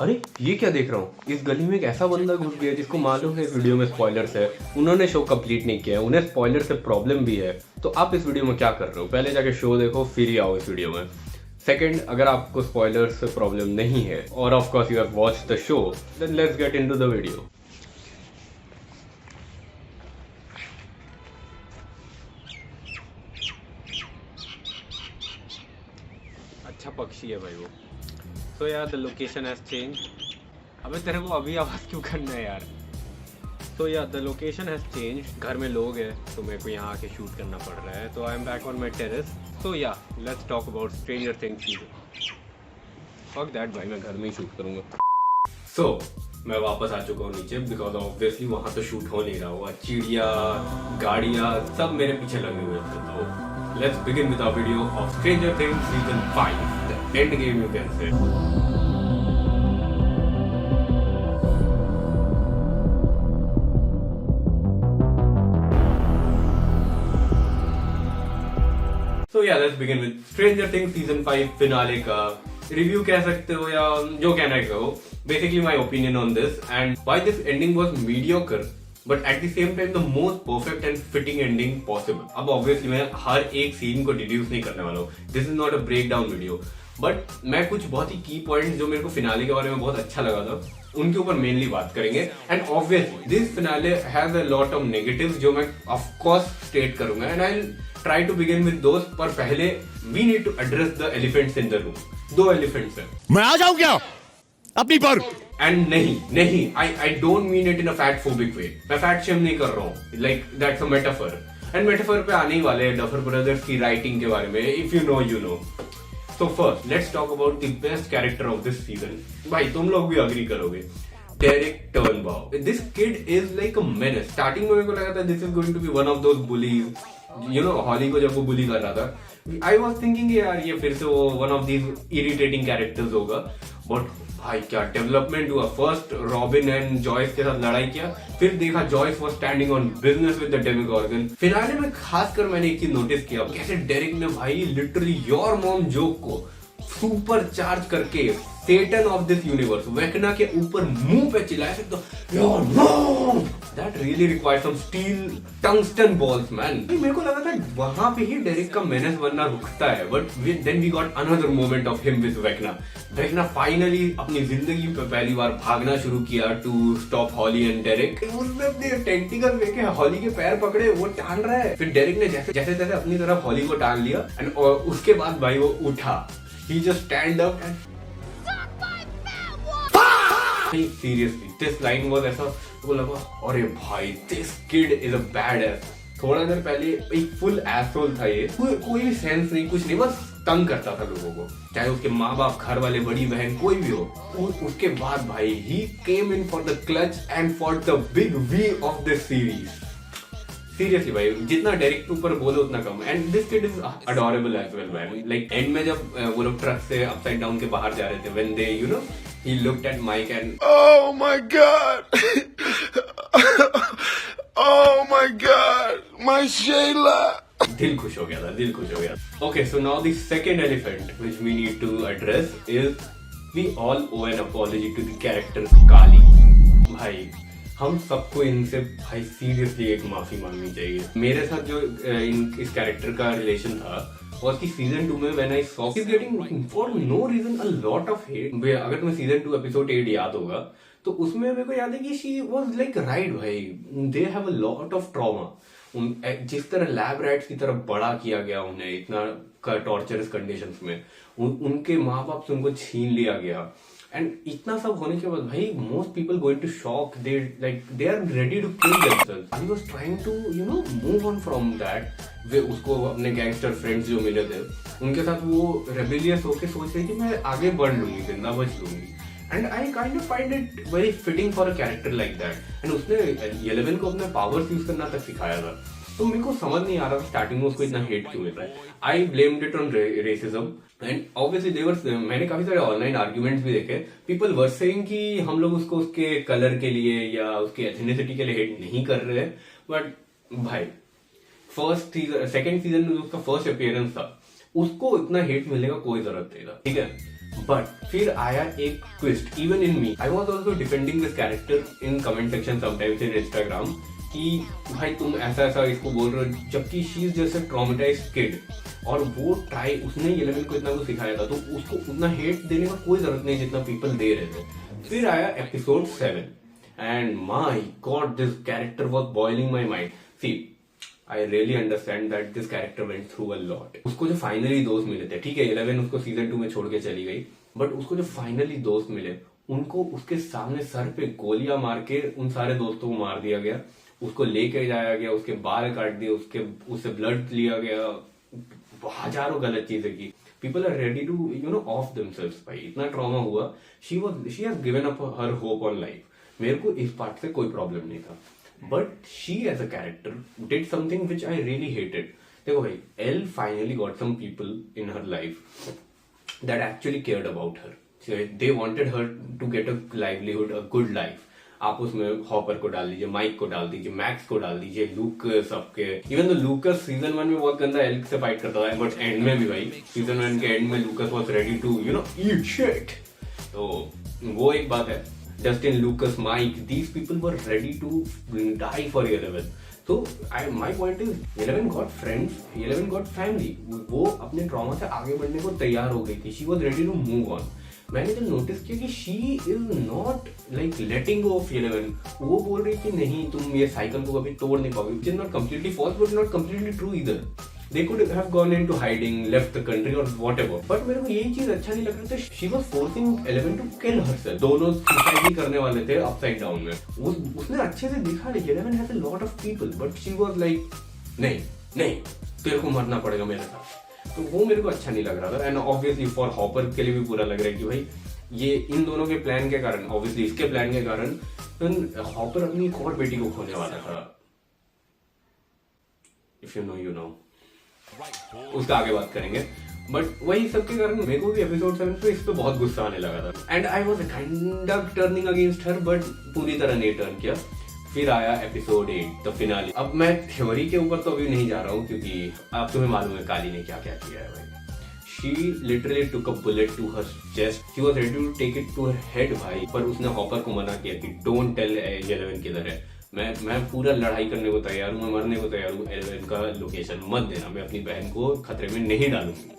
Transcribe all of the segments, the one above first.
अरे ये क्या देख रहा हूँ, इस गली में एक ऐसा बंदा घुस गया जिसको मालूम है इस वीडियो में स्पॉयलर्स है। उन्होंने शो कंप्लीट नहीं किया है, उन्हें स्पॉयलर से प्रॉब्लम भी है। तो आप इस वीडियो में क्या कर रहे हो? पहले जाके शो देखो फिर ही आओ इस वीडियो में। सेकंड, अगर आपको स्पॉयलर से प्रॉब्लम नहीं है और of course you have watched the show, then let's get into the video. अच्छा पक्षी है भाई वो। तो यार द लोकेशन हैज चेंज। अबे तेरे को अभी आवाज क्यों करना है यार? तो यार द लोकेशन हैज चेंज। घर में लोग हैं तो मेरे को यहाँ आके शूट करना पड़ रहा है। तो I am back on my terrace. तो या let's talk about stranger Things season. Fuck that भाई, मैं घर में ही शूट करूंगा। सो मैं वापस आ चुका हूँ नीचे बिकॉज ऑब्वियसली वहां तो शूट हो नहीं रहा हुआ। चिड़िया, गाड़ियाँ सब मेरे पीछे लगे हुए थे। तो let's begin with our video of Stranger Things season 5, the end game you can say. So yeah, let's begin with Stranger Things season 5 finale का रिव्यू कह सकते हो या जो कहना है कहो। Basically my opinion on this and why this ending was mediocre but at the same time the most perfect and fitting ending possible. अब obviously मैं हर एक सीन को डिड्यूस नहीं करने वाला हूँ। This is not a breakdown video. But मैं कुछ बहुत ही की पॉइंट जो मेरे को फिनाले के बारे में बहुत अच्छा लगा था उनके ऊपर मेनली बात करेंगे। And obviously this finale has a lot of negatives जो मैं ऑफ कोर्स स्टेट करूंगा and I try to begin with those. पर पहले we need to address the elephants in the room. दो एलिफेंट्स हैं। मैं आ जाऊं क्या अपनी पर? एंड नहीं I don't mean it in a fat phobic way. मैं फैट शेम नहीं कर रहा हूँ। Like that's a metaphor and metaphor पे आने ही वाले हैं डफर ब्रदर्स की राइटिंग के बारे में। If you know you know. So first, let's talk about the best character of this season. भाई तुम लोग भी अग्री करोगे। Derek Turnbow. This kid is like a menace. Starting में मेरे को लगा था this is going to be one of those bullies. You know, हॉली को जब वो बुली कर रहा था, I was thinking यार ये फिर से वो one of these irritating characters होगा। But भाई क्या डेवलपमेंट हुआ। फर्स्ट रॉबिन एंड जॉयस के साथ लड़ाई किया, फिर देखा Joyce was standing on business with the Demogorgon. Finale में खासकर मैंने एक चीज नोटिस किया, कैसे डेरिक ने भाई लिटरली योर मॉम जोक को सुपर चार्ज करके Satan of this universe Vecna के ऊपर मुंह पे चिल्लाया तो your mom. That really requires some steel tungsten balls man. मेरे को लगा था वहां पे ही डेरिक का मेनेस बनना रुकता है but then we got another moment of him with Vecna. Vecna finally अपनी जिंदगी पे पहली बार भागना शुरू किया to stop Holly and Derek. उसने अपने टेंटिकल लेके हॉली के पैर पकड़े, वो टान रहा है। फिर डेरिक ने जैसे जैसे अपनी तरफ हॉली को टान लिया एंड उसके बाद भाई वो उठा। He just stand up and seriously this line was ऐसा वो लगा अरे भाई this kid is a badass। थोड़ा देर पहले एक फुल एसोल था ये। कोई भी सेंस नहीं, कुछ नहीं, बस तंग करता था लोगों को, चाहे उसके माँ बाप, घर वाले, बड़ी बहन, कोई भी हो। और उसके बाद भाई he came in for the clutch and for the big V of this series। Seriously भाई जितना डेरिक के ऊपर बोलो उतना कम। And this kid is adorable as well man. Like end में जब वो लोग ट्रक से अपसाइड डाउन के बाहर जा रहे थे, when they you know he looked at Mike and Oh my God! Oh my God! My Shayla! दिल खुश हो गया था, दिल खुश हो गया। Okay, so now the second elephant which we need to address is we all owe an apology to the character Kali. भाई हम सबको इनसे भाई सीरियसली एक माफी मांगनी चाहिए। मेरे साथ जो इस कैरेक्टर का रिलेशन था और की सीजन 2 में when I saw he is getting for no reason a lot of hate. अगर तुम्हें सीजन 2 एपिसोड 8 याद होगा तो उसमें मेरे को याद है कि शी वाज लाइक राइट भाई, they have a lot of trauma. जिस तरह लैब रैट्स की तरह बड़ा किया गया उन्हें इतना टॉर्चरस कंडीशंस में, उनके माँ बाप से उनको छीन लिया गया। एंड इतना सब होने के बाद भाई most people going to shock, they are ready to kill themselves. I was trying to you know move on from that. वे उसको अपने गैंगस्टर फ्रेंड्स जो मिले थे उनके साथ वो रेबेलियस होके सोच रही थी मैं आगे बढ़ लूंगी, जिंदा बच लूंगी। And I kind of find it very fitting for a character like that. And उसने 11 को अपने पावर्स यूज करना तक सिखाया था। तो मेरे को समझ नहीं आ रहा था स्टार्टिंग में उसको इतना हेट क्यों मिल रहा है। I blamed it on racism and obviously देवर। मैंने काफी सारे ऑनलाइन आर्ग्यूमेंट्स भी देखे। पीपल वर सेइंग कि हम लोग उसको उसके कलर के लिए या उसके एथनिसिटी के लिए हेट नहीं कर रहे हैं। बट भाई फर्स्ट सेकंड सीजन में उसका फर्स्ट अपीयरेंस था, उसको इतना हेट मिलने का कोई जरूरत नहीं था। ठीक है, बट फिर आया एक twist even in me. I was also defending this character in comment section sometimes in Instagram कि भाई तुम ऐसा ऐसा इसको बोल रहे हो, जबकि she is just a traumatised kid और वो ट्राई उसने 11 को इतना कुछ सिखाया था, तो उसको उतना हेट देने का कोई जरूरत नहीं जितना पीपल दे रहे थे। फिर आया episode 7 and my God this character was boiling my mind. See I really understand that this character went through a lot. उसको जो फाइनली दोस्त मिले थे, ठीक है 11 उसको सीजन 2 में छोड़ के चली गई, बट उसको जो फाइनली दोस्त मिले उनको उसके सामने सर पे गोलियां मार के उन सारे दोस्तों को मार दिया गया, उसको लेके जाया गया, उसके बाल काट दिए, उससे ब्लड लिया गया, हजारों गलत चीजें की। People are ready to off themselves. भाई इतना ट्रॉमा हुआ, she has given up her hope on life. मेरे को इस पार्ट से कोई प्रॉब्लम नहीं था, but she as a character did something which I really hated. देखो भाई, El finally got some people in her life that actually cared about her. They wanted her to get a livelihood, a good life. आप उसमें hopper को डाल दीजिए, mic को डाल दीजिए, मैक्स को डाल दीजिए, लूकस, सबके इवन तो लूकस सीजन 1 में बहुत गंदा एल्क से फाइट करता था, बट एंड में भी भाई सीजन 1 के एंड में Lucas was ready to eat shit. तो वो एक बात है। Justin, Lucas, Mike, these people were ready to die for 11. So my point is 11 got friends, 11 got family. वो अपने ट्रॉमा से आगे बढ़ने को तैयार हो गई थी। She was ready to move on. मैंने जब नोटिस किया कि she is not like letting go of 11. वो बोल रही कि नहीं तुम ये साइकिल को कभी तोड़ नहीं पाओगे, which is not completely false but not completely true either. They could have gone into hiding, left the country or whatever. But मेरे को यही चीज अच्छा नहीं लग रहा था। She was forcing 11 to kill herself. दोनों suicide ही करने वाले थे upside down में। उसने अच्छे से दिखा लिया 11 has a lot of people, but she was like नहीं तेरे को मरना पड़ेगा मेरे साथ। तो वो मेरे को अच्छा नहीं लग रहा था। एंड ऑब्वियसली फॉर हॉपर के लिए भी बुरा लग रहा है कि भाई ये इन दोनों के प्लान के कारण, ऑब्वियसली इसके प्लान के कारण हॉपर अपनी एक और बेटी को खोने वाला था। इफ यू नो उसका आगे बात करेंगे, बट वही सबके कारण मेरे को भी एपिसोड 7 पे इस पे बहुत गुस्सा आने लगा था। And I was kind of turning against her, but पूरी तरह नहीं टर्न किया। फिर आया एपिसोड 8 द फिनाले। अब मैं थ्योरी के ऊपर तो अभी नहीं जा रहा हूँ क्योंकि आप तुम्हें मालूम है काली ने क्या क्या किया है भाई। She literally took a bullet to her chest. She was ready to take it to her head भाई, पर उसने हॉपर को मना किया कि डोंट टेल 11 किधर है। मैं पूरा लड़ाई करने को तैयार हूँ, मैं मरने को तैयार हूँ, 11 का लोकेशन मत देना, मैं अपनी बहन को खतरे में नहीं डालूंगी।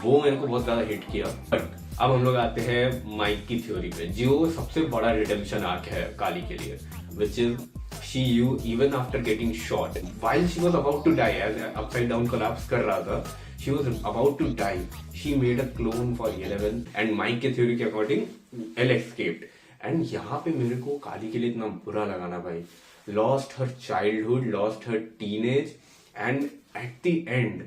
वो मेरे को बहुत ज्यादा हिट किया। बट अब हम लोग आते हैं माइक की थ्योरी पे, जो सबसे बड़ा रिडेम्पशन आर्क है काली के लिए, which is she you even after getting shot while she was about to die, as upside down collapse कर रहा था, she was about to die, she made a clone for 11 and Mike के theory के according Elle escaped। And यहाँ पे मेरे को काली के लिए इतना बुरा लगा ना भाई, lost her childhood, lost her teenage, and at the end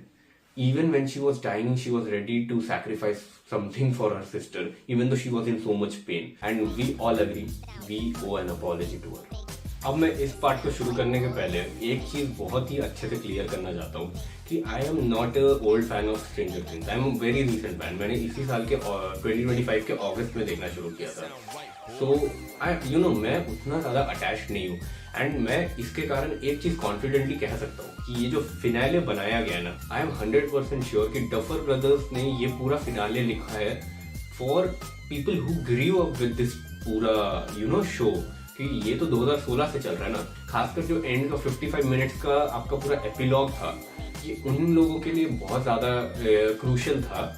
even when she was dying she was ready to sacrifice something for her sister even though she was in so much pain, and we all agree we owe an apology to her। अब मैं इस part को शुरू करने के पहले एक चीज बहुत ही अच्छे से क्लियर करना चाहता हूँ कि I am not a old fan of Stranger things, I am very recent fan. मैंने इसी साल के 2025 के अगस्त में देखना शुरू किया था। सो मैं उतना ज्यादा अटैच नहीं हूँ, एंड मैं इसके कारण एक चीज कॉन्फिडेंटली कह सकता हूँ कि ये जो फिनाले बनाया गया ना, आई एम 100% श्योर कि डफर ब्रदर्स ने ये पूरा फिनाले लिखा है for people who grew up with this पूरा शो, कि ये तो 2016 से चल रहा है ना। खासकर जो एंड का 55 मिनट्स का आपका पूरा एपिलॉग था, ये उन लोगों के लिए बहुत ज्यादा क्रूशियल था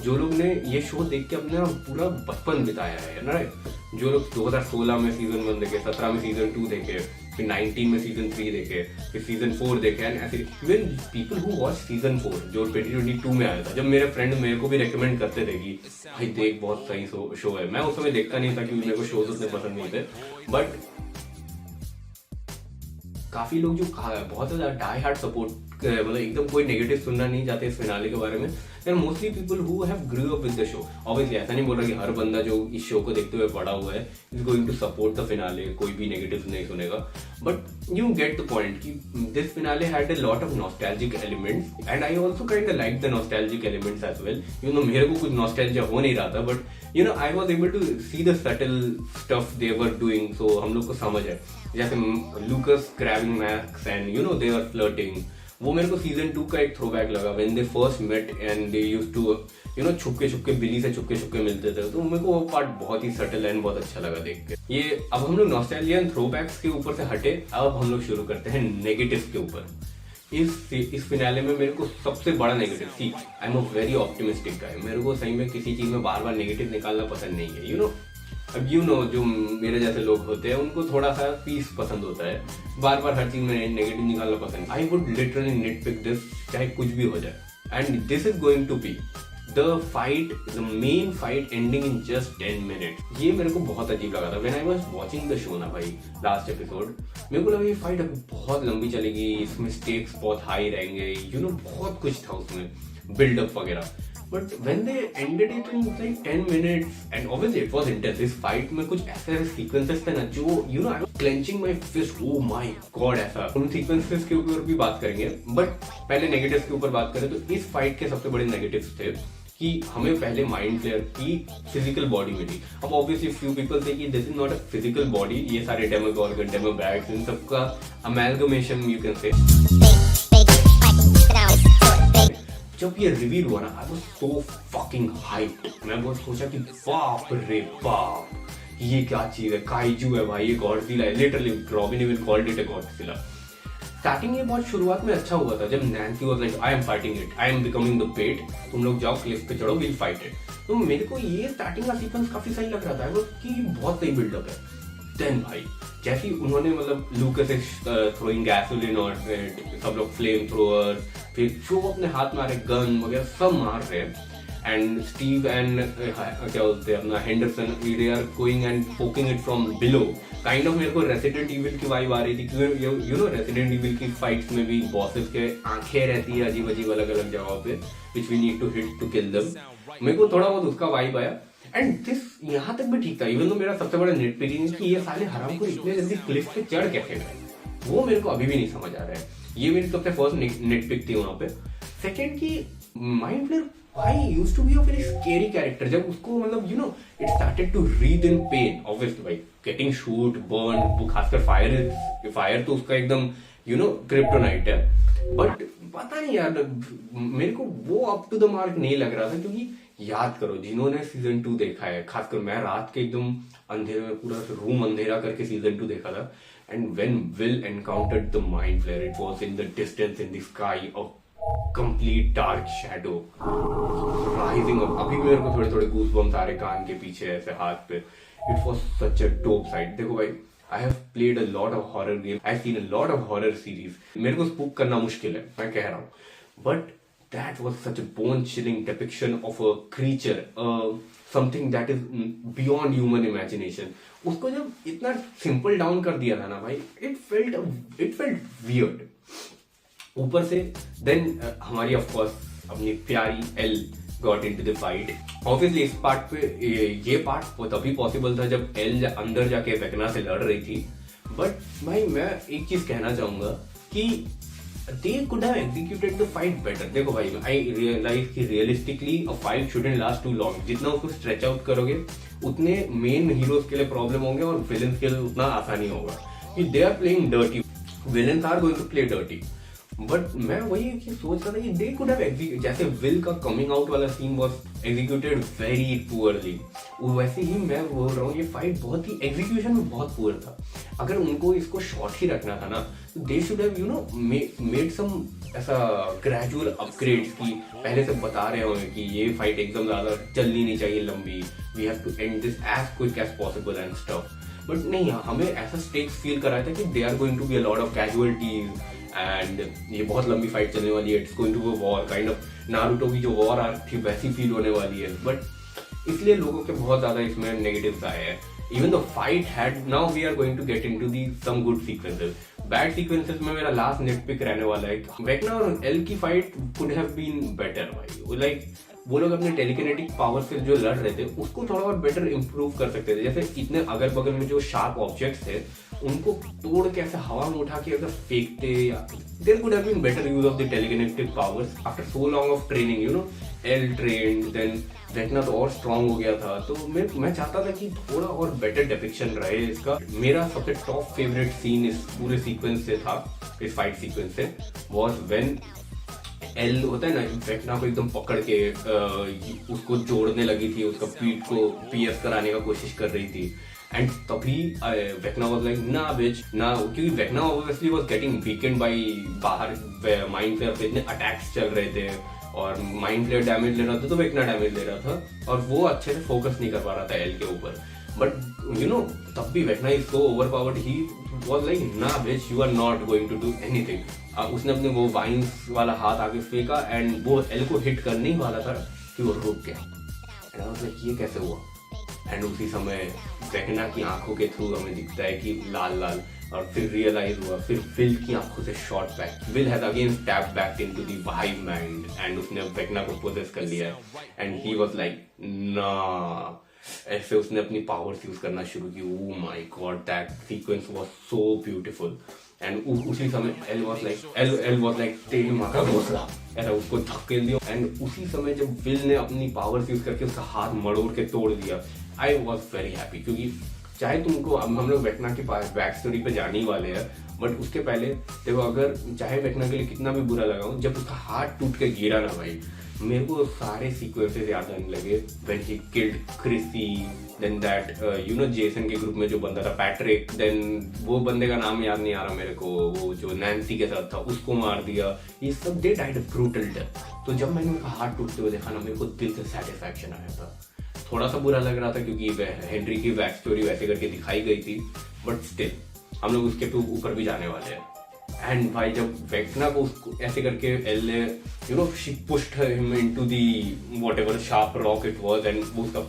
जो लोग ने ये शो देख के अपना पूरा बचपन बिताया है ना। जो लोग 2016 में सीजन 1 देखे, 17 में सीजन 2 देखे, फिर 19 में सीजन 3 देखे, फिर सीजन 4 देखे, एंड ऐसे even people who watch season 4 जो 2022 में आया था। जब मेरे फ्रेंड मेरे को भी रेकमेंड करते थे कि भाई देख बहुत सही शो है, मैं उस समय देखता नहीं था क्योंकि मेरे को शोज उतने पसंद नहीं थे, बट काफी लोग जो बहुत ज्यादा डाई हार्ड सपोर्ट, मतलब एकदम कोई नेगेटिव सुनना नहीं चाहते इस फिनाले के बारे में, there mostly people who have grew up with the show. Obviously ऐसा नहीं बोल रहा कि हर बंदा जो इस शो को देखते हुए बड़ा हुआ है is going to support the finale, कोई भी नेगेटिव नहीं सुनेगा, but you get the point कि this finale had a lot of nostalgic elements, and I also kind of like the nostalgic elements as well. मेरे को कुछ nostalgia हो नहीं रहा था, but I was able to see the subtle stuff they were doing, so हम लोग को समझ है। जैसे Lucas grabbing max and they are flirting, वो मेरे को सीजन 2 का एक थ्रोबैक लगा, when they first met and they used to you know छुपके छुपके बिली से छुपके छुपके मिलते थे, तो मेरे को वो पार्ट बहुत ही सटल एंड बहुत अच्छा लगा देख के। ये अब हम लोग नॉस्टैल्जिया थ्रोबैक्स के ऊपर से हटे, अब हम लोग शुरू करते हैं नेगेटिव के ऊपर। इस फिनाले में मेरे को सबसे बड़ा negative, see I am a very optimistic guy, मेरे को सही में किसी चीज में बार बार नेगेटिव निकालना पसंद नहीं है। अब जो मेरे जैसे लोग होते हैं उनको थोड़ा सा पीस पसंद होता है, बार बार हर चीज में नेगेटिव निकालना पसंद। I would literally nitpick this, चाहे कुछ भी हो जाए, and this is going to be the main fight ending in just 10 minute. ये मेरे को बहुत अजीब लगा था when I was watching the show ना भाई, लास्ट एपिसोड। मेरे को लगा ये फाइट बहुत लंबी चलेगी, इसमें स्टेक्स बहुत हाई रहेंगे, बहुत कुछ था उसमें, बिल्डअप वगैरह। But when they ended it in like 10 minutes and obviously it was intense. इस फाइट में कुछ ऐसे सीक्वेंसेस थे ना जो I was clenching my fist, oh my God. ऐसा उन सीक्वेंसेस के ऊपर भी बात करेंगे, बट पहले नेगेटिव्स के ऊपर बात करें तो इस फाइट के सबसे बड़े नेगेटिव्स थे कि हमें पहले माइंड फ्लेयर की फिजिकल बॉडी मिली। अब ऑब्वियसली फ्यू पीपल से कि this is not a physical body, ये सारे डेमोगॉर्गन, डेमोबैग्स, इन सबका अमेलगमेशन यू कैन से। जब ये रिवील हुआ ना, I was so fucking hyped. मैं बहुत सोचा कि बाप रे बाप, ये क्या चीज है, काइजू है भाई, ये गॉडजिला है, literally Robin even called it a Godzilla. Starting ये बहुत शुरुआत में अच्छा हुआ था जब Nancy was like I am fighting it, I am becoming the pet, तुम लोग जाओ क्लिफ पे चढ़ो, विल फाइट इट। तो मेरे को ये स्टार्टिंग का सीक्वेंस काफी सही लग रहा था कि बहुत सही बिल्डअप है। देन भाई जैसे उन्होंने लूकस इज थ्रोइंग गैसोलिन और सब लोग फ्लेम थ्रोअर, फिर जो अपने हाथ में आ रहे गन वगैरह सब मार रहे हैं, एंड स्टीव एंड क्या बोलते हैं अपना Henderson, they are going and poking it from below. Kind of मेरे को रेसिडेंट इविल की वाइब आ रही थी, क्योंकि रेसिडेंट इविल की फाइट्स में भी बॉसेस के आंखें रहती है अजीब अजीब अलग अलग जगहों पे, which we need to hit to kill them. मेरे को थोड़ा बहुत उसका वाइब आया, एंड दिस यहाँ तक भी ठीक था। इवन तो मेरा सबसे बड़ा नेट पिकिंग है कि ये साले हराम को इतने जल्दी क्लिफ पे चढ़ कैसे गए, वो मेरे को अभी भी नहीं समझ आ रहा है। ये मेरी सबसे फर्स्ट नेट पिक थी वहां पे। सेकेंड की माइंड फ्लेयर भाई used to be a very scary character. जब उसको it started to read in pain, obviously भाई गेटिंग शूट बर्न, वो खासकर फायर तो उसका एकदम क्रिप्टोनाइट है। बट पता नहीं यार, मेरे को वो अप टू द मार्क नहीं लग रहा था, क्योंकि याद करो जिन्होंने सीजन 2 देखा है, खासकर मैं रात के एकदम अंधेरे में पूरा रूम अंधेरा करके सीजन 2 देखा था, and when Will encountered the mind flayer, it was in the distance in the sky, a complete dark shadow rising up. अभी मेरे को थोड़े थोड़े गूज़बम्स आ रहे कान के पीछे ऐसे हाथ पे। It was such a dope site. देखो भाई, I have played a lot of horror games. I've seen a lot of horror series. मेरे को स्पूक करना मुश्किल है, मैं कह रहा हूँ, but that was such a bone-chilling depiction of a creature, something that is beyond human imagination. उसको जब इतना simple down कर दिया था ना भाई, it felt weird. ऊपर से then हमारी of course अपनी प्यारी L got into the fight. Obviously इस पार्ट पे ये पार्ट वो तभी पॉसिबल था जब एल अंदर जाके वेकना से लड़ रही थी। बट भाई मैं एक चीज कहना चाहूंगा कि they could have executed the fight better. देखो भाई, I realize कि realistically a fight shouldn't last too long. जितना उसको stretch out करोगे उतने मेन हीरोज के लिए प्रॉब्लम होंगे और विलन्स के लिए उतना आसान नहीं होगा, कि they are playing dirty. Villains are going to play dirty. But मैं वही सोच रहा था कि दे कुड हैव जैसे विल का कमिंग आउट वाला scene was executed very poorly, वैसे ही मैं बोल रहा हूँ ये फाइट बहुत ही एग्जीक्यूशन में बहुत पुअर था। अगर उनको इसको शॉर्ट ही रखना था ना, तो they should have made some ऐसा ग्रेजुअल अपग्रेड्स की पहले से बता रहे होंगे कि ये फाइट एकदम ज्यादा चलनी नहीं चाहिए लंबी, we have to end this as quick as possible and stuff. But नहीं, हमें ऐसा स्टेक्स फील कराया था कि they are going to be a lot of casualties and ये बहुत लंबी फाइट चलने वाली है, it's going to be war, kind of Naruto की जो वॉर आर्क थी वैसी फील होने वाली है। बट इसलिए लोगों के बहुत ज्यादा इसमें नेगेटिव्स आए हैं। Even the fight had, now we are going to get into the some good sequences. Bad sequences में मेरा लास्ट नेट पिक रहने वाला है, वेकना और एल की fight could have been better भाई। लाइक वो लोग अपने टेलीकिनेटिक पावर से जो लड़ रहे थे उसको थोड़ा और बेटर इंप्रूव कर सकते थे। जैसे इतने अगल बगल में जो शार्प ऑब्जेक्ट्स थे उनको तोड़ के ऐसे हवा में उठा के अगर फेंकते, या there could have been better use of the telekinetic powers after so long of training, El trained, then Vecna तो और स्ट्रांग हो गया था। तो मैं चाहता था कि थोड़ा और बेटर डिपिक्शन रहे इसका। मेरा सबसे टॉप फेवरेट सीन इस पूरे सीक्वेंस से था, इस फाइट सीक्वेंस से, वाज व्हेन एल होता है ना, वेक्ना को एकदम पकड़ के उसको जोड़ने लगी थी, उसका पीठ को पियर्स कराने का कोशिश कर रही थी। एंड तभी वेक्ना वाज लाइक ना बिच ना, क्योंकि Vecna obviously was getting weakened by बाहर माइंड फ्लेयर पे इतने अटैक्स चल रहे थे और माइंड फ्लेयर डैमेज ले रहा था तो वेक्ना डैमेज ले रहा था और वो अच्छे से फोकस नहीं कर पा रहा था एल के ऊपर। बट यू नो तब भी Vecna is so overpowered, he was like ना bitch you are not going to do anything. उसने अपने वो वाइन्स वाला हाथ आगे फेंका एंड वो एल को हिट करने ही वाला था कि वो रुक गया। एंड आई वाज लाइक ये कैसे हुआ? एंड उसी समय वेक्ना की आंखों के थ्रू हमें दिखता है कि लाल लाल, और फिर रियलाइज हुआ, फिर विल की आंखों से shot back, will has again tap back into the hive mind and उसने वेक्ना को पोजेस कर लिया एंड ही वाज लाइक ना। ऐसे उसने अपनी पावर्स यूज करना शुरू की। ओह my God, that sequence was so beautiful. And उसी समय एल वाज लाइक तेरी माँ का घोंसला, ऐसा उसको धक्केल दिया। एंड उसी समय जब विल ने अपनी पावर्स यूज करके उसका हाथ मड़ोड़ के तोड़ दिया, आई वॉज वेरी हैप्पी। क्योंकि चाहे तुमको हम लोग वेक्ना के पास बैक स्टोरी पे जाने ही वाले हैं, बट उसके पहले देखो, अगर चाहे वेक्ना के लिए कितना भी बुरा लगा हो, जब उसका हाथ टूट के गिरा ना भाई, मेरे को सारे सीक्वेंसेस याद आने लगे। When he killed Chrissy, then that you know Jason के ग्रुप में जो बंदा था पैट्रिक, देन वो बंदे का नाम याद नहीं आ रहा मेरे को, वो जो नैन्सी के साथ था उसको मार दिया। ये सब दे डाइड ब्रूटल डेथ। तो जब मैंने उनका हाथ टूटते हुए देखा ना, मेरे को दिल से सेटिस्फैक्शन आया था। थोड़ा सा बुरा लग रहा था क्योंकि हेनरी की बैक स्टोरी वैसे करके दिखाई गई थी, बट स्टिल हम लोग उसके ऊपर भी जाने वाले हैं। एंड भाई जब वेक्ना को ऐसे करके एल ने you know she pushed him into the whatever sharp rock it was and वो उसका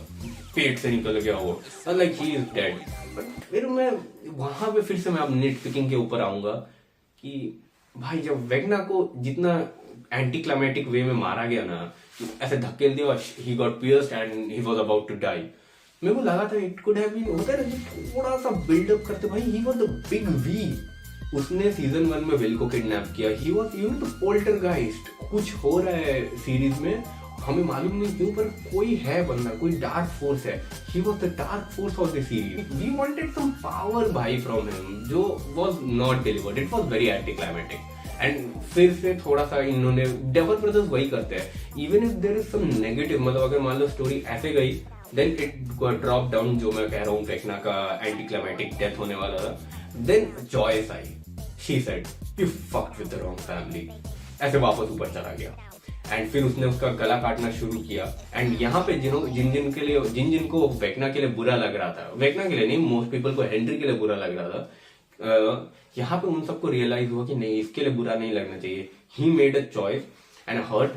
पेट से निकल गया वो, like he is dead. But फिर मैं वहां पे फिर से मैं अब नेट पिकिंग के ऊपर आऊंगा कि भाई जब वेक्ना को जितना एंटी क्लाइमेटिक वे में मारा गया ना, ऐसे धक्के दिया, he got pierced and he was about to die, मेरे को लगा था इट कुड हैव बीन, होता है ना थोड़ा सा बिल्डअप करते, भाई he was the big V. उसने सीजन 1 में विल को किडनैप किया, he was you know the poltergeist. कुछ हो रहा है सीरीज में, हमें मालूम नहीं क्यों, पर कोई है बंदा, कोई डार्क फोर्स है। He was the dark force of the series. We wanted some power भाई फ्रॉम हिम, जो was not delivered. It was very anti climatic. And फिर से थोड़ा सा इन्होंने, डेवल ब्रदर्स वही करते हैं, even if there is some negative, मतलब अगर मान लो स्टोरी ऐसे गई, देन इट ड्रॉप डाउन, जो मैं कह रहा हूँ वेक्ना का एंटी क्लाइमेटिक डेथ होने वाला था। देन जॉयस आई, she said you fucked with the wrong family, ऐसे वापस ऊपर चला गया। एंड फिर उसने उसका गला काटना शुरू किया। एंड यहाँ पे जिन जिन को वेक्ना के लिए बुरा लग रहा था, वेक्ना के लिए नहीं, मोस्ट पीपल को हेनरी के लिए बुरा लग रहा था, यहाँ पे उन सबको रियलाइज हुआ कि नहीं, इसके लिए बुरा नहीं लगना चाहिए। He made a choice and hurt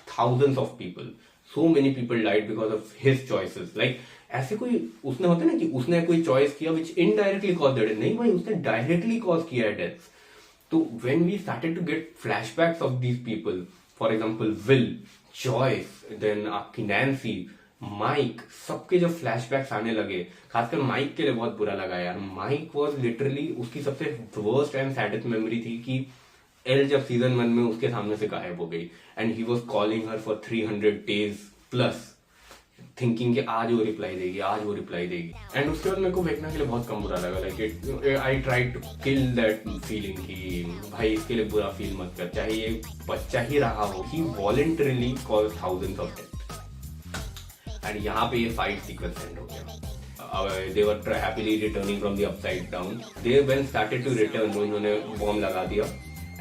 thousands of people, so many people died because of his choices. Like ऐसे कोई उसने होता है ना कि उसने कोई चॉइस किया which indirectly cause the death, नहीं भाई उसने डायरेक्टली कॉज किया है डेथ। तो when we started to get flashbacks of these people, for example Will, Joyce, then आपकी नैन्सी, माइक, सबके जब फ्लैशबैक्स आने लगे, खासकर माइक के लिए बहुत बुरा लगा यार। माइक वॉज लिटरली, उसकी सबसे वर्स्ट एंड सैडेस्ट मेमोरी थी कि एल जब सीजन 1 में उसके सामने से गायब हो गई and he was calling her for 300 days plus, thinking कि आज वो रिप्लाई देगी, आज वो रिप्लाई देगी। एंड उसके बाद मेरे को वेक्ना के लिए बहुत कम बुरा लगा। Like I tried to kill that feeling कि भाई इसके लिए बुरा फील मत कर, चाहे ये बच्चा ही रहा हो। He voluntarily called thousands of death. And यहाँ पे ये फाइट सीक्वेंस एंड हो गया। they were happily returning from the upside down. They when started to return, उन्होंने बॉम्ब लगा दिया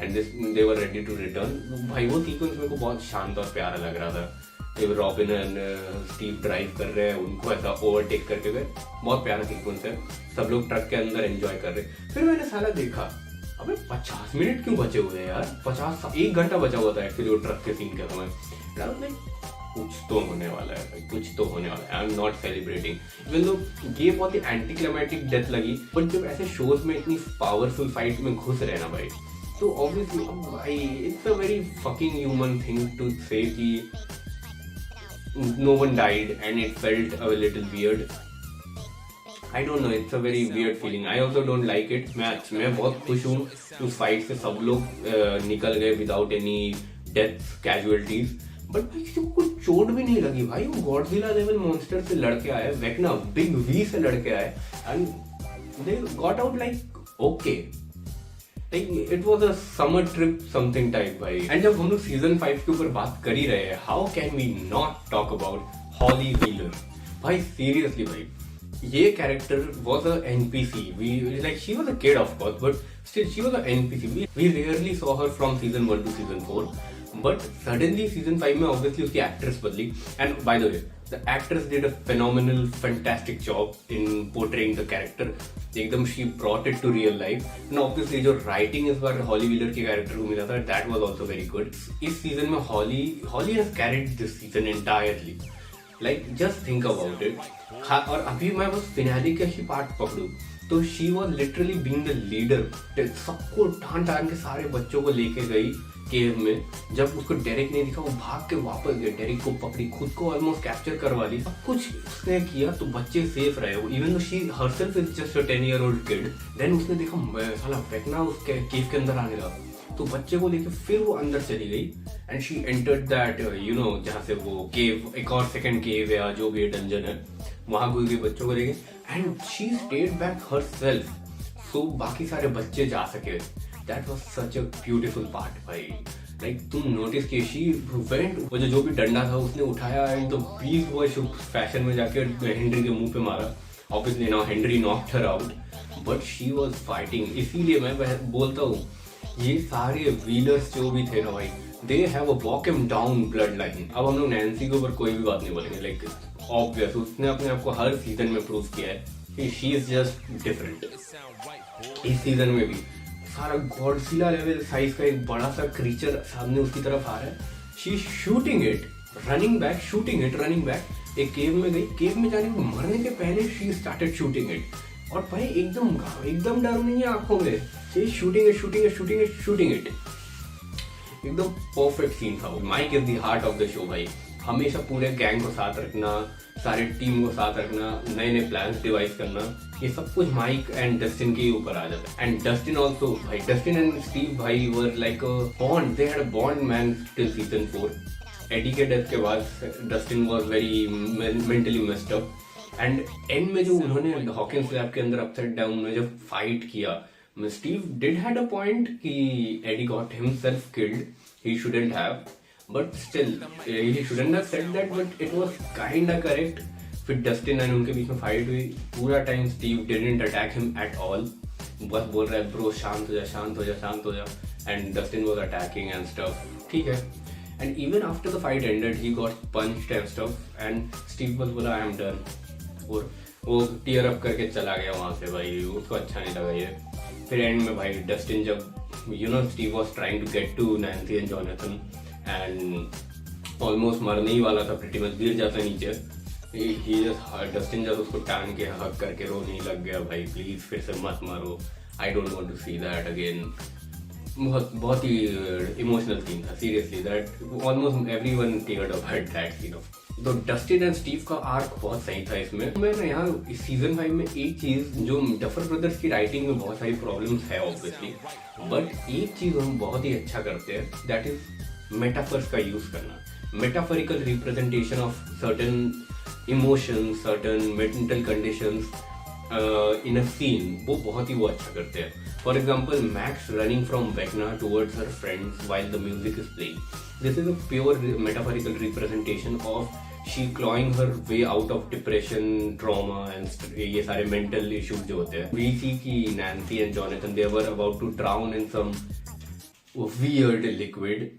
and they were ready to return. भाई वो सीक्वेंस मेरे को बहुत शांत और प्यारा लग रहा था। रॉबिन एंड स्टीव ड्राइव कर रहे हैं, उनको ऐसा ओवरटेक करके गए, बहुत प्यारा सीक्वेंस है। सब लोग ट्रक के अंदर एंजॉय कर रहे। फिर मैंने साला देखा, अबे 50 मिनट क्यों बचे हुए हैं यार, 1 घंटा बचा हुआ था एक्चुअली वो ट्रक के सीन के समय। कुछ तो होने वाला है भाई, कुछ तो होने वाला है। I am not celebrating, even though ये बहुत ही एंटी क्लाइमेटिक डेथ लगी, बट जब ऐसे शोज में इतनी पावरफुल फाइट में घुस रहे ना भाई, तो ऑब्वियसली भाई it's a very fucking human thing to say कि no one died and it felt a little weird. I don't know, it's a very weird feeling. I also don't like it. मैं बहुत खुश हूँ उस fight से सब लोग निकल गए without any deaths, casualties. But किसी को कुछ चोट भी नहीं लगी भाई। वो गॉडजिला लेवल मॉन्स्टर से लड़के आए, वेक्ना बिग वी से लड़के आए and they got out like okay. Like it was a summer trip something type भाई। एंड जब हम लोग सीजन 5 के ऊपर बात कर ही रहे हैं, how can we not talk about Holly Wheeler. भाई सीरियसली भाई, ये character was a NPC. She was a kid of course, but still she was a NPC. We rarely saw her from season 1 to season 4, but suddenly season 5 में obviously उसकी actress बदली. And by the way, the actress did a phenomenal, fantastic job in portraying the character. एकदम she brought it to real life. And obviously जो writing इस बार हॉली wheeler के character को मिला था, that was also very good. इस season में हॉली has carried this season entirely. Like just think about it. हाँ, और अभी मैं बस फिनाले का ही पार्ट पकड़ू तो she was literally being the leader. सबको टान के सारे बच्चों को लेके गई केव में। जब उसको डेरिक नहीं दिखा, वो भाग के वापस गए, डेरिक को पकड़ी, खुद को ऑलमोस्ट कैप्चर करवा ली, सब कुछ उसने किया तो बच्चे सेफ रहे। Even though she herself is just a 10 year old kid, देन उसने देखा साला वेक्ना उसके केव के अंदर आने लगा, तो बच्चे को लेके फिर वो अंदर चली गई एंड शी एंटर्ड दैट जहाँ से वो केव, एक और सेकंड केव या जो भी डंजन है, वहां घुस गई बच्चों को लेके and she stayed back herself so बाकी सारे बच्चे जा सके। That was such a beautiful part भाई। लाइक तुम नोटिस किए शी वेंट, वो जो भी डंडा था उसने उठाया and the beast boy fashion में जाके हेनरी के मुंह पे मारा। Obviously now Henry knocked her out, but she was fighting. इसीलिए मैं बोलता हूँ ये सारे व्हीलर्स जो भी थे ना भाई, they have a walk him down blood line. अब हम लोग नैन्सी के ऊपर कोई भी बात नहीं बोलेंगे, लाइक ऑब्वियस उसने अपने आप को हर सीजन में प्रूव किया है कि शी इज जस्ट डिफरेंट। इस सीजन में भी सारा गॉडजिला लेवल साइज का एक बड़ा सा क्रीचर सामने उसकी तरफ आ रहा है, she shooting it, running back, shooting it, running back. एक केव में गई, केव में जाने को मरने के पहले शी स्टार्टेड शूटिंग इट, और भाई एकदम डर नहीं है आंखों में, शूटिंग इट। एकदम परफेक्ट सीन था वो। Mike is the heart of the show भाई। हमेशा पूरे गैंग को साथ रखना, सारे टीम को साथ रखना, नए नए प्लान्स डिवाइस करना, ये सब कुछ माइक एंड डस्टिन के ऊपर आ जाता है। एंड डस्टिन ऑल्सो भाई, डस्टिन एंड स्टीव भाई were like a bond, they had a bond man till season 4। Eddie के डेथ के बाद Dustin was very mentally messed up and end में जो उन्होंने हॉकिंस लैब के अंदर अपसाइड डाउन में जब फाइट किया, Steve did had a point कि Eddie got himself killed. He shouldn't have, but still he shouldn't have said that. But it was kinda correct. फिर डस्टिन एंड उनके बीच में fight हुई, पूरा time Steve didn't attack him at all. बस बोल रहा है ब्रो शांत हो जा and Dustin was attacking and stuff. ठीक है. And even after the fight ended, he got punched and stuff. And Steve बस बोला I am done. और वो टीयर अप करके चला गया वहां से भाई, उसको अच्छा नहीं लगा ये। फिर एंड में भाई डस्टिन जब Steve was trying to get to Nancy and Jonathan and almost मरने ही वाला था, प्रीटी मच गिर जाता नीचे, डस्टिन जब उसको टांग के हक करके रोने लग गया, भाई प्लीज फिर से मत मारो, I don't want to see that again. बहुत ही इमोशनल सीन था seriously, that almost everyone teared up at that scene of. तो डस्टिन एंड स्टीव का आर्क बहुत सही था इसमें। मैं यहाँ इस सीजन 5 में एक चीज जो डफर ब्रदर्स की राइटिंग में बहुत सारी प्रॉब्लम्स है ऑब्वियसली, बट एक चीज हम बहुत ही अच्छा करते हैं, दैट इज मेटाफर्स का यूज करना। Metaphorical representation of certain emotions, certain mental conditions in a scene, वो बहुत ही वो अच्छा करते हैं। For example Max running from Vecna towards her friends while the music is playing, this is a pure metaphorical representation of she clawing her way out of depression, trauma and ये सारे mental issues जो होते हैं। We see की Nancy and Jonathan they were about to drown in some weird liquid,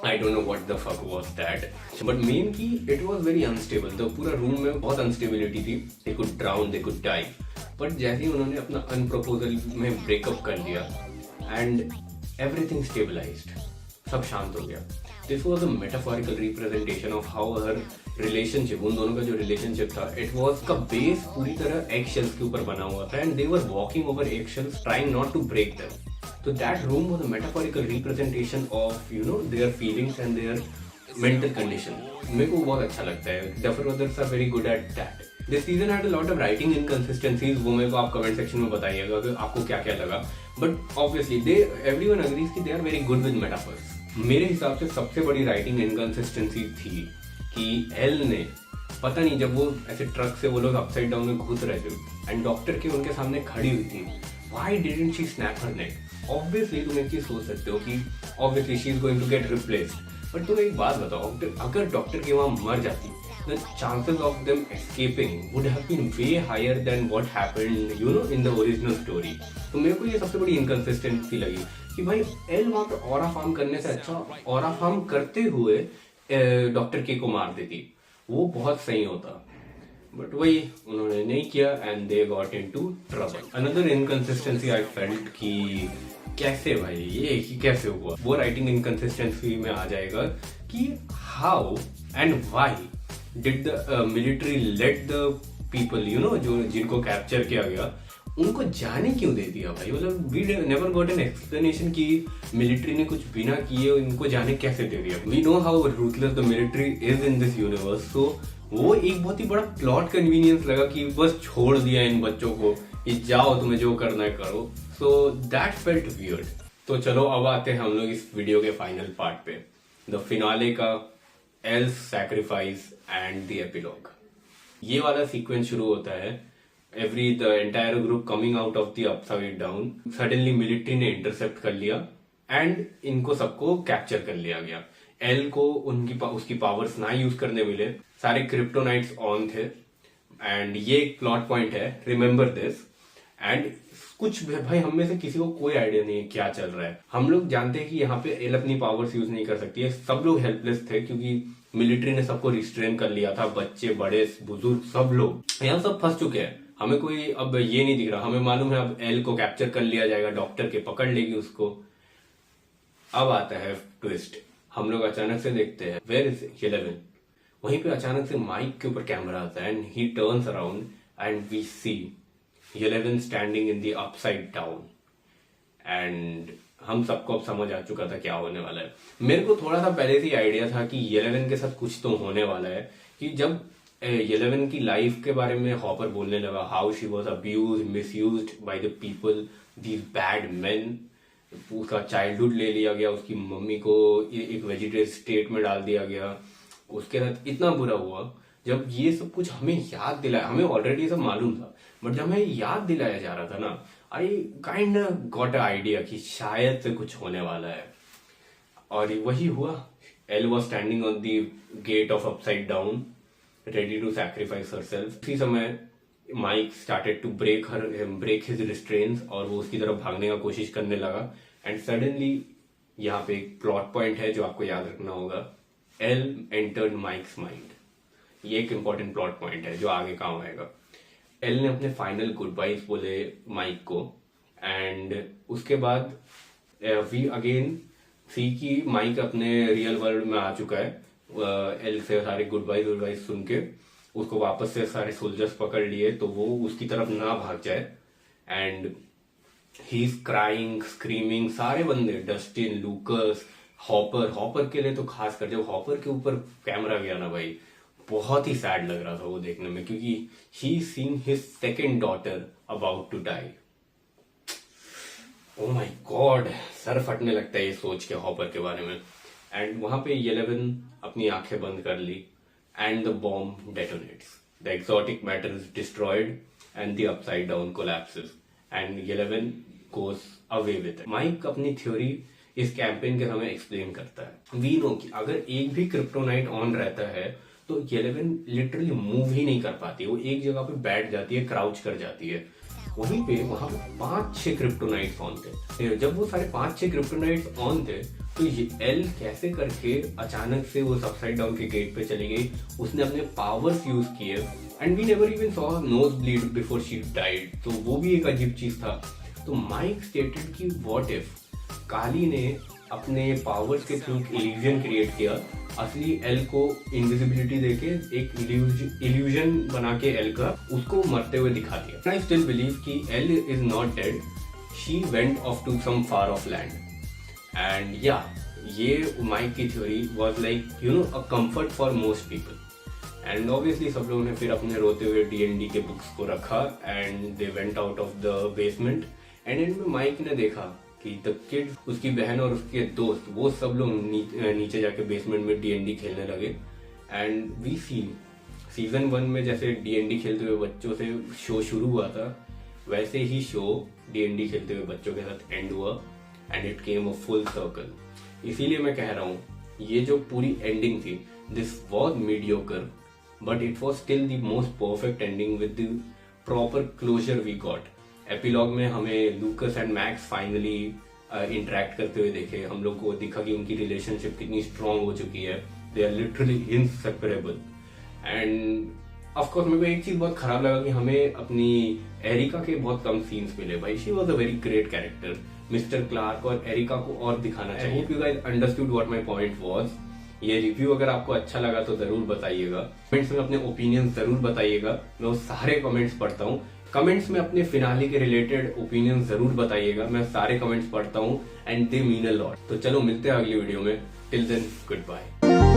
I don't know what the fuck was that, but main की it was very unstable, तो पूरा room में बहुत instability थी, they could drown, they could die, but जैसे ही उन्होंने अपना अनप्रपोजल में ब्रेकअप कर लिया and everything stabilized, सब शांत हो गया। This was a metaphorical representation of how her relationship, उन दोनों का जो relationship था, it was का बेस पूरी तरह eggshells के ऊपर बना हुआ था and they were walking over eggshells trying not to break them. So that room was a metaphorical representation of their feelings and their mental condition. मेरे को बहुत अच्छा लगता है, duffer brothers are very good at that. This season had a lot of writing inconsistencies, वो मेरे को आप कमेंट सेक्शन में बताइएगा कि आपको क्या क्या लगा, but obviously everyone agrees कि they are very good with metaphors. मेरे हिसाब से सबसे बड़ी राइटिंग इनकंसिस्टेंसी थी कि एल ने पता नहीं, जब वो ऐसे ट्रक से वो लोग अपसाइड डाउन में घुस रहे थे एंड डॉक्टर के उनके सामने खड़ी हुई थी, why didn't she snap her neck. Obviously तुम एक चीज सोच सकते हो कि obviously she is going to get replaced, but तुम एक बात बताओ, अगर डॉक्टर के वहां मर जाती, the chances of them escaping would have been way higher than what happened, you know, in the original story. तो मेरे को ये सबसे बड़ी इनकंसिस्टेंसी लगी कि भाई एल वहां पे ऑरा फार्म करने से अच्छा ऑरा फार्म करते हुए डॉक्टर के को मार देती, वो बहुत सही होता, बट वही उन्होंने नहीं किया and they got into trouble. Another inconsistency I felt कि कैसे भाई ये कैसे हुआ, वो राइटिंग इनकंसिस्टेंसी में आ जाएगा कि how and why did the military let the people, you know, जो जिनको कैप्चर किया गया उनको जाने क्यों दे दिया भाई। मतलब we never got an explanation कि मिलिट्री ने कुछ बिना किए इनको जाने कैसे दे दिया। We know how ruthless the military is in this universe, so वो एक बहुत ही बड़ा प्लॉट कन्वीनियंस लगा कि बस छोड़ दिया इन बच्चों को कि जाओ तुम्हें जो करना है करो। So that felt weird. तो चलो अब आते हैं हम लोग इस वीडियो के फाइनल पार्ट पे, द फिनाले का, else sacrifice and the epilogue. ये वाला सीक्वेंस शुरू होता है, the entire group coming out of the upside down, suddenly military ने इंटरसेप्ट कर लिया एंड इनको सबको कैप्चर कर लिया गया। एल को उसकी पावर्स ना यूज करने मिले, सारे क्रिप्टोनाइट्स ऑन थे एंड ये एक प्लॉट पॉइंट है, रिमेम्बर दिस। एंड कुछ भाई हम में से किसी को कोई आइडिया नहीं है क्या चल रहा है। हम लोग जानते हैं कि यहाँ पे एल अपनी पावर्स यूज नहीं कर सकती है, सब लोग हेल्पलेस थे क्योंकि मिलिट्री ने सबको रिस्ट्रेन कर लिया था, बच्चे बड़े बुजुर्ग सब लोग यहाँ सब फंस चुके हैं। हमें कोई अब ये नहीं दिख रहा, हमें मालूम है अब एल को कैप्चर कर लिया जाएगा, डॉक्टर के पकड़ लेगी उसको। अब आता है ट्विस्ट, हम लोग अचानक से देखते हैं वेयर इज 11, वहीं पे अचानक से माइक के ऊपर कैमरा आता है and he turns around and we see 11 standing in the upside down. And हम सबको अब समझ आ चुका था क्या होने वाला है। मेरे को थोड़ा सा पहले से ही आइडिया था कि 11 के साथ कुछ तो होने वाला है, कि जब 11 की लाइफ के बारे में हॉपर बोलने लगा, how she was abuse misused by the people, these bad main, उसका चाइल्डहुड ले लिया गया, उसकी मम्मी को एक वेजिटेरियन स्टेट में डाल दिया गया, उसके साथ इतना बुरा हुआ। जब ये सब कुछ हमें याद दिलाया, हमें ऑलरेडी सब मालूम था, बट जब हमें याद दिलाया जा रहा था ना, I kind got a idea कि शायद से कुछ होने वाला है। और वही हुआ, El was standing on the gate of upside down ready to sacrifice herself. उसी समय Mike started to break his restraints और वो उसकी तरफ भागने का कोशिश करने लगा। एंड सडनली यहाँ पे एक प्लॉट पॉइंट है जो आपको याद रखना होगा, एल एंटर्ड माइक्स माइंड। ये एक इंपॉर्टेंट प्लॉट पॉइंट है जो आगे काम आएगा। एल ने अपने फाइनल गुड बाइज बोले माइक को एंड उसके बाद वी अगेन सी कि माइक अपने रियल वर्ल्ड में आ चुका है। एल से सारे गुड बाइज सुन के उसको वापस से सारे सोल्जर्स पकड़ लिए तो वो उसकी तरफ ना भाग जाए। And he is crying screaming, सारे बंदे, डस्टिन, लूकस, हॉपर के लिए तो खास कर, जब हॉपर के ऊपर कैमरा गया ना भाई, बहुत ही सैड लग रहा था वो देखने में, क्योंकि he seen his second daughter about to die. Oh my god, सर फटने लगता है ये सोच के हॉपर के बारे में। एंड वहां पे 11 अपनी आंखें बंद कर ली and the bomb detonates, the exotic matter is destroyed and the upside down collapses and 11 goes away with it. Mike अपनी थ्योरी इस कैंपेन के समय एक्सप्लेन करता है। वी नो कि अगर एक भी क्रिप्टोनाइट ऑन रहता है तो 11 लिटरली मूव ही नहीं कर पाती, वो एक जगह पे बैठ जाती है, क्राउच कर जाती है। वहीं पे वहां पे 5-6 क्रिप्टोनाइट्स ऑन थे। जब वो सारे 5-6 क्रिप्टोनाइट्स ऑन थे तो ये एल कैसे करके अचानक से वो अपसाइड डाउन के गेट पे चली गई, उसने अपने पावर्स यूज किए and we never even saw nose bleed before she died. तो वो भी एक अजीब चीज था। तो माइक स्टेटेड कि व्हाट इफ काली ने अपने पावर्स के थ्रू इल्यूजन क्रिएट किया, असली एल को इनविजिबिलिटी देके एक इल्यूजन बना के एल का उसको मरते हुए दिखा दिया। आई स्टिल बिलीव कि El is not dead, she went off to some far off land. And या ये माइक की theory was like you know a comfort for most people. And obviously सब लोगों ने फिर अपने रोते हुए D&D के बुक्स को रखा and they went out of the basement. And end में माइक ने देखा कि द किड्स, उसकी बहन और उसके दोस्त, वो सब लोग नीचे जाके बेसमेंट में D&D खेलने लगे। एंड वी सी सीजन 1 में जैसे D&D खेलते हुए बच्चों से शो शुरू हुआ था, वैसे ही शो D&D खेलते हुए बच्चों के साथ एंड हुआ and it came a full circle. इसीलिए मैं कह रहा हूँ ये जो पूरी एंडिंग थी, this was mediocre but it was still the most perfect ending with the proper closure we got. Epilogue में हमें Lucas and Max finally interact करते हुए देखे, हम लोग को दिखा कि उनकी रिलेशनशिप कितनी स्ट्रांग हो चुकी है, they are literally inseparable. And of course मेरे को एक चीज बहुत खराब लगा कि हमें अपनी एरिका के बहुत कम सीन्स मिले। भाई she was a very great character, mister Clark और एरिका को और दिखाना चाहिए। I hope you guys understood what my point was. ये रिव्यू अगर आपको अच्छा लगा तो जरूर बताइएगा, कमेंट्स में अपने ओपिनियन जरूर बताइएगा, मैं वो सारे कमेंट्स पढ़ता हूँ। कमेंट्स में अपने फिनाले के रिलेटेड ओपिनियन जरूर बताइएगा, मैं सारे कमेंट्स पढ़ता हूँ and they mean a lot. तो चलो मिलते हैं अगली वीडियो में, टिल देन गुड बाय।